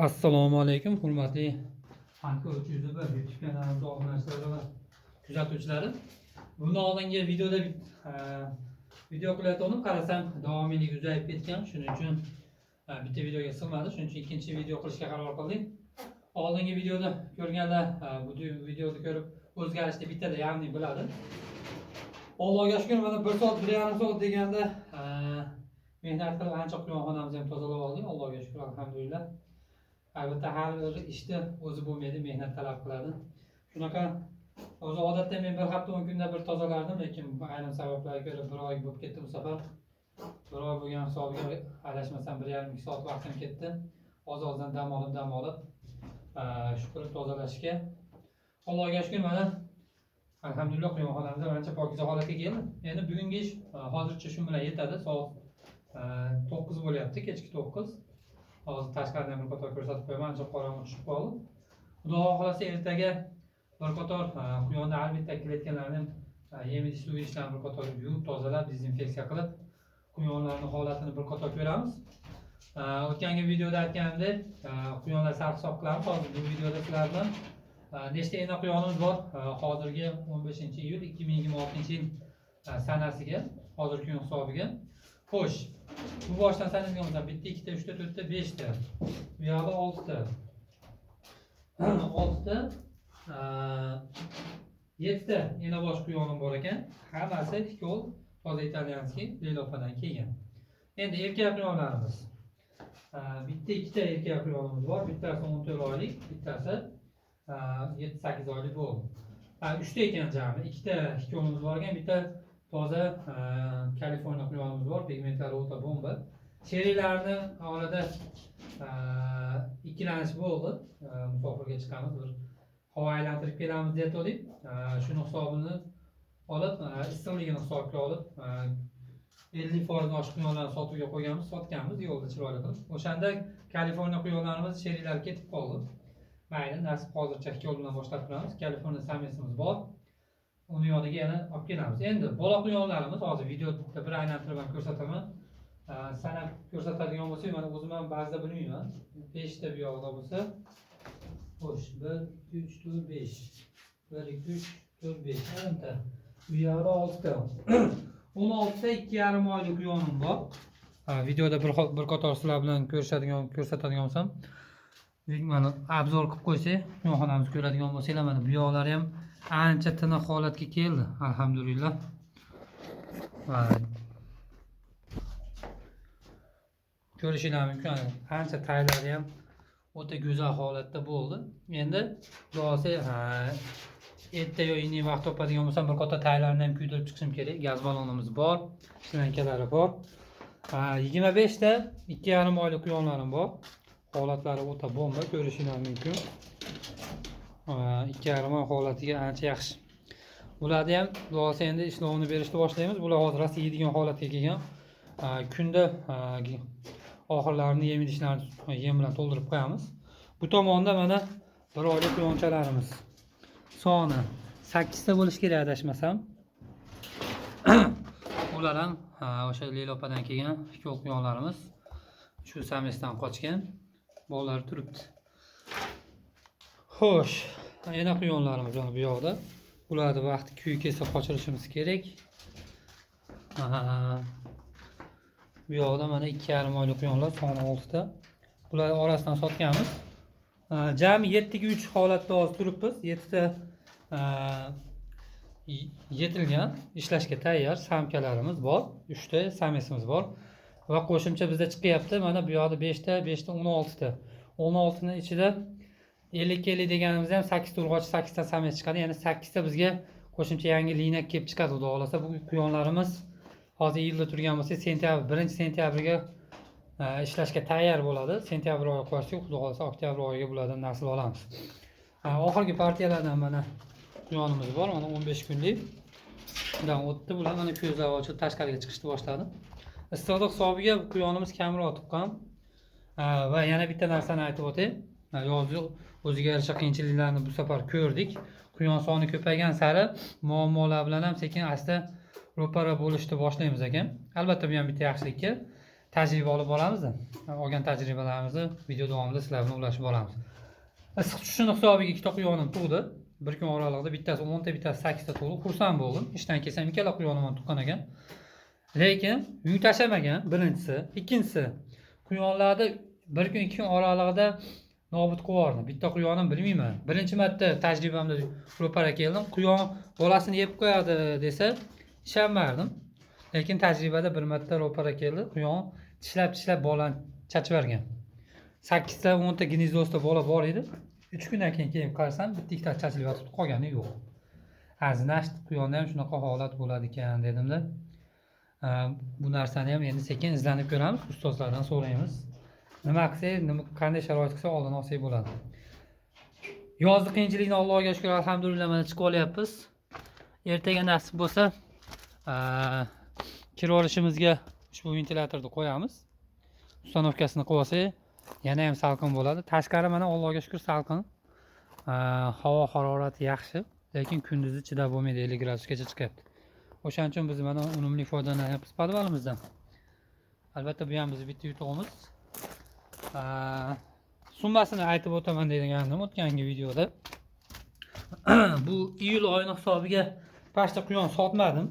Assalomu alaykum, hurmatli Hanko 301 YouTube kanalimiz obunachilar va kuzatuvchilari. Bundan oldingi videoda video qilayotgandim, qarasam davomiylik uzayib ketgan. Shuning uchun bitta videoga sig'madi. Shuning uchun ikkinchi video qilishga qaror qildik. Oldingi videoda ko'rganlar bu videoni ko'rib o'zgarishni bittada ya'ni biladi. Allohga shukr, mana 1 soat, 1,5 soat deganda mehnat qilib ancha quyonxonamizni ham tozalab oldik. Allohga shukr, alhamdulillah. Albatta har bir ishni o'zi bo'lmaydi, mehnat talab qiladi. Shunaqa o'zi odatda men bir hafta 10 kunda bir tozalardim, lekin ayrim sabablarga ko'ra 1 oy bo'lib ketdi bu safar. 1 oy bo'lgan hisobiga adashmasam 1,5-2 soat vaqtim ketdi. Oz-ozdan dam olib shu qilib tozalashga. Allohga shukr, mana alhamdulillah quyonxonamiz ancha pokiza holatga keldi. Endi bugungi ish hozircha shu bilan yetadi. Soat 9 bo'lyapti, kechki 9. Hozir tashqaridan bir qator ko'rsatib qo'yaman, ancha qorong'i tushib qoldi. Xudo xolasa ertaga bir qator quyonni albatta kelayotganlarni yem idish, suv idishlarini bir qator yuvib, tozalab, dezinfeksiya qilib, quyonlarning holatini bir qator ko'ramiz. O'tgangi videoda aytganimdek, quyonlar sarhisob qilamiz. Hozir bu videoda sizlar bilan nechta ena quyonimiz bor? Hozirgi 15-iyul 2026-yil sanasiga, hozirgi kun hisobiga. Xo'sh, bu boshdan sanalgan bo'lsa 1 ta, 2 ta, 3 ta, 4 ta, 5 ta. Bu yoqda 6 ta. 6 ta, 7 ta ena bosh quyonim bor ekan. Hammasi ikov toza italyanskiy Lelopadan kelgan. Endi erkak quyonlarimiz. 1 ta, 2 ta erkak quyonimiz bor. Bittasi 14 oylik, bittasi 7-8 oylik bo'ldi. 3 ta ekan jami. 2 ta ikovimiz bor ekan, bitta toza Kaliforniya quyonimiz bor, pigmentlari o'ta bomba. Cherilarni orada ikkilanish bo'ldi. Musofirga chiqamiz, bir havo aylantirib kelamiz deb o'yladik. Shuni hisobini olib, issiqligini hisobga olib, 50% oshiq quyonlarni sotuvga qo'yganmiz, sotganmiz yo'lda chiroyli qilib. O'shanda Kaliforniya quyonlarimiz cherilar ketib qoldi. Mayli, nasib hozircha ikki bilan boshlab turamiz. Kaliforniya samesimiz bor. Uni yoniga yana olib kelamiz. Endi bola quyonlarimiz hozir videoda bir aylantirib ko'rsataman. Sanab ko'rsatadigan bo'lsak, mana o'zim ham ba'zida bilmayman. 5 ta bu yoqda bo'lsa, xo'sh, 1 2 3 4 5. 1 2 3 4 5. 10 ta. Bu yoqda 6 ta. 16 ta 2,5 oylik quyonim bor. Videoda bir qator sizlar bilan ko'rsatadigan bo'lsam, mana obzor qilib qo'ysak, quyonxonamizni ko'radigan bo'lsanglar, mana bu yoqlari ham ancha tiniq holatga keldi, alhamdulillah. Ko'rishingiz mumkin, ancha taylari ham o'ta go'zal holatda bo'ldi. Endi xudosi erta yo indin vaqt topadigan bo'lsam, bir qator taylarni ham kuydirib chiqishim kerak. Gaz balonimiz bor, shlankalari bor. 25 ta 2,5 oylik quyonlarim bor. Holatlari o'ta bomba, ko'rishingiz mumkin. 2,5 oy holatiga ancha yaxshi. Bularni ham xudosi endi ishlovini berishni boshlaymiz. Bular hozir rosa yeydigan holatga kelgan. Kunda oxirlarini yem idishlarini yem bilan to'ldirib qo'yamiz. Bu tomonda mana 1 oylik quyonchalarimiz. Soni 8 ta bo'lish kerak adashmasam. Ular ham o'sha Lelopadan kelgan ikov quyonlarimiz. Shu samesdan qochgan. Bolalar turibdi. Xo'sh, yana quyonlarimiz mana bu yoqda. Ularni vaqti kuyi kelsa qochirishimiz kerak. Bu yoqda mana 2,5 oylik quyonlar, soni 6 ta. Bular orasidan sotganmiz. Jami 7 ga 3 holatda hozir turibmiz. 7 ta yetilgan, ishlashga tayyor samkalarimiz bor. 3 ta samesimiz bor. Va qo'shimcha bizda chiqyapti. Mana bu yoqda 5 ta, 16 ta. 16 ning ichida 50 deganimizda ham 8 ta urg'ochi, 8 ta sames chiqadi. Ya'ni 8 ta bizga qo'shimcha yangi liniya kelib chiqadi, xudo xolasa. Bu quyonlarimiz hozir yilda turgan bo'lsa, sentyabr 1-sentyabrga ishlashga tayyor bo'ladi. Sentyabr oyi qo'ysak, xudo xolasa oktyabr oyiga bulardan nasl olamiz. Oxirgi partiyalardan mana quyonimiz bor, mana 15 kunlik. Bundan o'tdi, bular mana ko'zlar ochib tashqariga chiqishni boshladi. Issiqlik hisobiga quyonimiz kamroq tuqqan. Va yana bitta narsani aytib o'tay. Yozda o'ziga yarasha qiyinchiliklarni bu safar ko'rdik. Quyon soni ko'paygan sari muammolar bilan ham sekin asta ro'para bo'lishni boshlaymiz ekan. Albatta bu ham bitta yaxshilikka. tajriba olib boramiz. Olgan tajribalarimizni video davomida sizlar bilan ulashib boramiz. Issiq tushishini hisobiga ikkita quyonim tug'di. Bir kun oralig'ida bittasi 10 ta, bittasi 8 ta tug'di. Xursand bo'ldim. Ishdan kelsam ikkala quyonim ham tuqqan ekan. Lekin yung tashlamagan birinchisi, ikkinchisi quyonlarda bir kun ikki kun oralig'ida nobud qilib yubordim. Bitta quyonim bilmayman. Birinchi marta tajribamda ro'para keldim. Quyon bolasini yeb qo'yadi desa ishonmadim. Lekin tajribada bir marta ro'para keldi. Quyon tishlab bolani chachib yuborgan. 8 ta 10 ta gnezdosida bola bor edi. 3 kundan keyin qarasam bitta ikkita chachilib yotib qolgani yo'q. Aznasht quyonda ham shunaqa holat bo'ladi ekan dedimda. Bu narsani ham endi sekin izlanib ko'ramiz, ustozlardan so'raymiz. Nima qilsak, qanday sharoit qilsa oldini olsak bo'ladi. Yozgi qiyinchilikni Allohga shukr, alhamdulillah mana chiqib olyapmiz. Ertaga nasib bo'lsa, kira olishimizga ushbu ventilyatorni qo'yamiz. Ustanovkasini qilib olsak, yana ham salqin bo'ladi. Tashqari mana Allohga shukr salqin. Havo harorati yaxshi, lekin kunduzi chidab bo'lmaydi, 50 gradusgacha chiqyapti. O'shaning uchun biz mana unumli foydalanyapmiz podvalimizdan. Albatta bu ham bizning bitta yutug'imiz. Summasini aytib o'taman degandim o'tgangi videoda. Bu iyul oyining hisobiga pashta quyon sotmadim.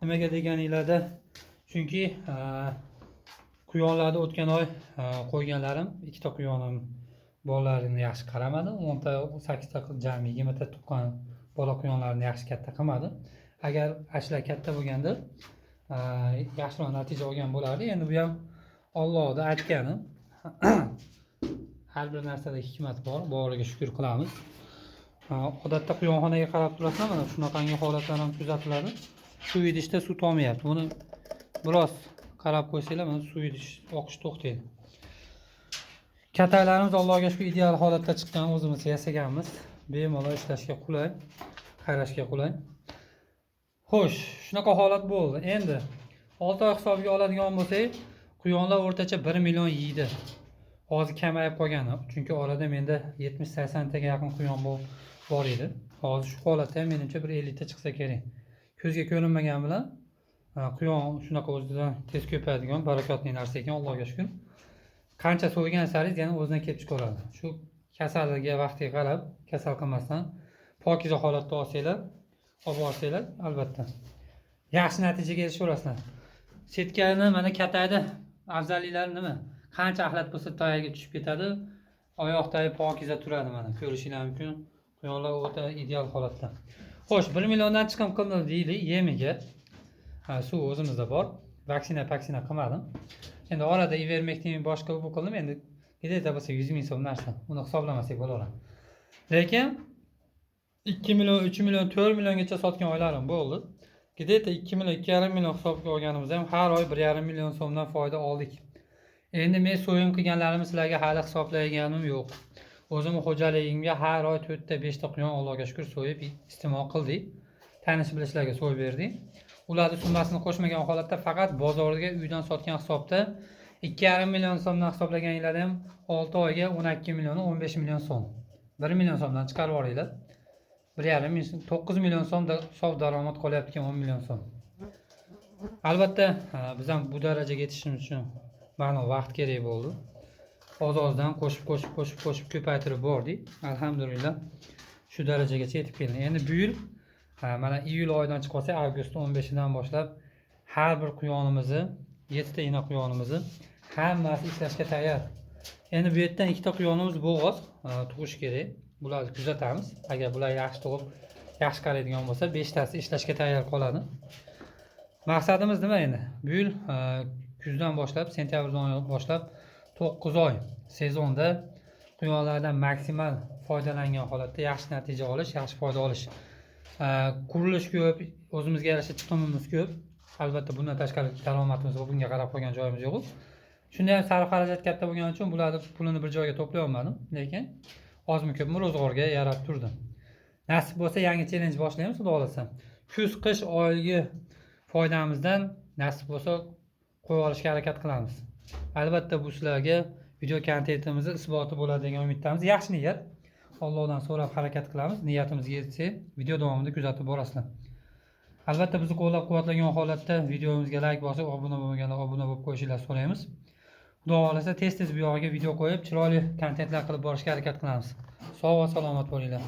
Nimaga deganinglarda, chunki quyonlarda o'tgan oy qo'yganlarim, ikkita quyonim bolalarini yaxshi qaramadi. 10 ta, 8 ta, jami 20 ta tuqqan bola quyonlarni yaxshi katta qilmadi. Agar ashlar katta bo'lganda yaxshiroq natija olgan bo'lardi. Endi bu ham Allohning aytgani. Har bir narsada hikmat bor, boriga shukr qilamiz. Odatda quyonxonaga qarab turasizlar, mana shunaqangi holatlar ham kuzatiladi. Suv idishda suv to'mayapti. Buni biroz qarab qo'ysanglar, mana suv idish oqish to'xtaydi. Kataklarimiz Allohga shukr ideal holatda chiqqan, o'zimiz yasaganmiz. Bemalol ishlashga qulay, qarashga qulay. Xo'sh, shunaqa holat bo'ldi. Endi 6 oy hisobiga oladigan bo'lsak, quyonlar o'rtacha 1 million yeydi. Hozir kamayib qolgan, chunki orada menda 70-80 taga yaqin quyon bor edi. Hozir shu holatda ham menimcha bir 50 ta chiqsa kerak. Ko'zga ko'rinmagan bilan quyon shunaqa o'zidan tez ko'payadigan barakotli narsa ekan, Allohga shukr. Qancha so'ygan saringiz yana o'zidan kelib chiqaradi. Shu kasalligiga vaqtiga qarab, kasal qilmasdan pokiza holatda olsanglar, olib borsanglar, albatta yaxshi natijaga erishaverasizlar. Setkani mana katayda afzalliklari nima? Qancha axlat bo'lsa tayaga tushib ketadi, oyoqdagi pokiza turadi mana. Ko'rishingiz mumkin. Quyonlar o'ta ideal holatda. Xo'sh, 1 milliondan chiqim qildim deylik yemiga. Suv o'zimizda bor. Vaksina qilmadim. Endi orada ivermektin boshqa bu qildim. Endi gideta bo'lsa 100 ming so'm narsa. Uni hisoblamasak bo'laveradi. Lekin 2 million, 3 million, 4 milliongacha sotgan oylarim bo'ldi. Gideta 2 million, 2,5 million hisobga olganimizda ham har oy 1,5 million so'mdan foyda oldik. Endi men so'yin qilganlarimni sizlarga hali hisoblaganim yo'q. O'zim xo'jaligimga har oy 4 ta 5 ta quyon Allohga shukr so'yib iste'mol qildik. Tanish bilishlarga so'yib berdik. Ularni summasini qo'shmagan holatda faqat bozorga uydan sotgan hisobda 2,5 million so'mdan hisoblaganinglarda ham 6 oyga 12 million 15 million so'm. 1 million so'mdan chiqarib yuboringlar. 1,5 million 9 million so'mda sof daromad qolyapti ekan, 10 million so'm. Albatta biz ham bu darajaga yetishimiz uchun ma'lum vaqt kerak bo'ldi. Oz-ozdan qo'shib ko'paytirib bordik. Alhamdulillah shu darajagacha yetib keldik. Endi bu yil mana iyul oyidan chiqib olsak, avgust 15dan boshlab har bir quyonimizni, 7 ta ina quyonimizni hammasi ishlashga tayyor. Endi bu yerdan 2 ta quyonimiz bo'g'oz, tug'ish kerak. Bularni kuzatamiz. Agar bular yaxshi tug'ib, yaxshi qaraydigan bo'lsa, 5 tasi ishlashga tayyor qoladi. Maqsadimiz nima endi? Bu yil kuzdan boshlab, sentyabrdan boshlab 9 oy sezonda quyonlardan maksimal foydalangan holatda yaxshi natija olish, yaxshi foyda olish. Qurilish ko'p, o'zimizga yarasha chiqimimiz ko'p. Albatta bundan tashqari daromadimiz va bunga qarab qo'ygan joyimiz yo'q. Shunda ham sarf xarajat katta bo'lgani uchun bularni pulini bir joyga to'play olmadim, lekin ozmi ko'pmi ro'zg'orga yarab turdi. Nasib bo'lsa yangi challenge boshlaymiz, xudo xolasa. Kuz-qish oygi foydamizdan nasib bo'lsa qo'yib olishga harakat qilamiz. Albatta bu sizlarga video kontentimizni isboti bo'ladi degan umiddamiz. Yaxshi niyat. Allohdan so'rab harakat qilamiz. Niyatimizga yetsa video davomida kuzatib borasizlar. Albatta bizni qo'llab-quvvatlagan holatda videomizga like bosib, obuna bo'lmaganlar obuna bo'lib qo'yishingizni so'raymiz. Xudo xolasa tez-tez bu yog'iga video qo'yib, chiroyli kontentlar qilib borishga harakat qilamiz. Sog' va salomat bo'linglar.